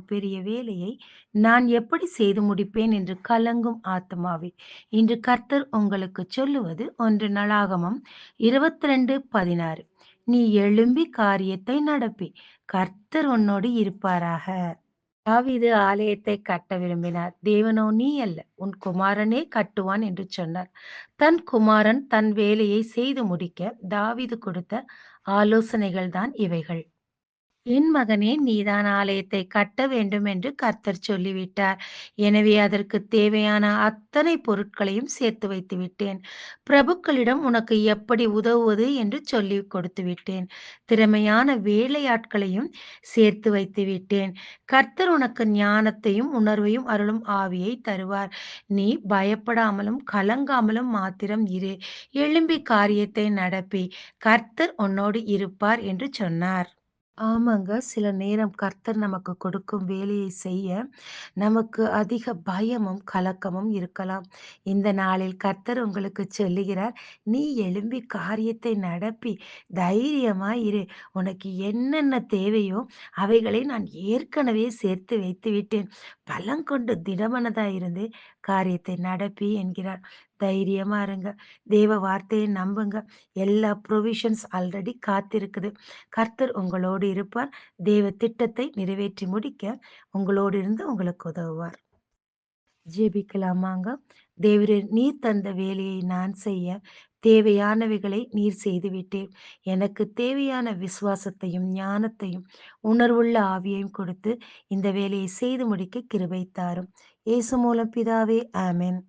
பெரிய வேலையை நான் எப்படி செய்து முடிப்பேன் என்று கலங்கும் ஆத்துமாவே, இன்று கர்த்தர் உங்களுக்குச் சொல்லுவது 1 நாளாகமம் 22:16. நீ எழும்பி காரியத்தை நடப்பி, கர்த்தர் உன்னோடு இருப்பாராக. தாவீது ஆலயத்தை கட்ட விரும்பினார். தேவனோ நீ அல்ல, உன் குமாரனே கட்டுவான் என்று சொன்னார். தன் குமாரன் தன் வேலையை செய்து முடிக்க தாவீது கொடுத்த ஆலோசனைகள் தான் இவைகள். என் மகனே, நீதான் ஆலயத்தை கட்ட வேண்டும் என்று கர்த்தர் சொல்லிவிட்டார். எனவே அதற்குத் தேவையான அத்தனை பொருட்களையும் சேர்த்து வைத்து விட்டேன். பிரபுக்களிடம் உனக்கு எப்படி உதவுவது என்று சொல்லிக் கொடுத்து விட்டேன். திறமையான வேலையாட்களையும் சேர்த்து வைத்து விட்டேன். கர்த்தர் உனக்கு ஞானத்தையும் உணர்வையும் அருளும் ஆவியை தருவார். நீ பயப்படாமலும் கலங்காமலும் மாத்திரம் இரு. எழும்பி காரியத்தை நடப்பி, கர்த்தர் உன்னோடு இருப்பார் என்று சொன்னார். ஆமாங்க. சில நேரம் கர்த்தர் நமக்கு கொடுக்கும் வேலையை செய்ய, நமக்கு அதிக பயமும், கலக்கமும் இருக்கலாம். இந்த நாளில் கர்த்தர் உங்களுக்குச் சொல்லுகிறார், "நீ எழும்பி காரியத்தை நடப்பி, தைரியமாய் இரு. உனக்கு என்னென்ன தேவையோ, அவைகளை நான் ஏற்கனவே சேர்த்து வைத்துவிட்டேன். பலங்கொண்டு திடமனதாய் இருந்து காரியத்தை நடப்பி" என்கிறார். தைரியமா இருங்க. தேவ வார்த்தையை நம்புங்க. எல்லா ப்ரொவிஷன்ஸ் ஆல்ரெடி காத்திருக்குது. கர்த்தர் உங்களோடு இருப்பார். தேவ திட்டத்தை நிறைவேற்றி முடிக்க உங்களோடு இருந்து உங்களுக்கு உதவுவார். ஜெபிக்கலாமாங்க. தேவரே, நீர் தந்த வேலையை நான் செய்ய தேவையானவைகளை நீர் செய்துவிட்டீர். எனக்கு தேவையான விசுவாசத்தையும், ஞானத்தையும், உணர்வுள்ள ஆவியையும் கொடுத்து இந்த வேலையை செய்து முடிக்க கிருபை தாரும். இயேசு மூலம் பிதாவே, ஆமென்.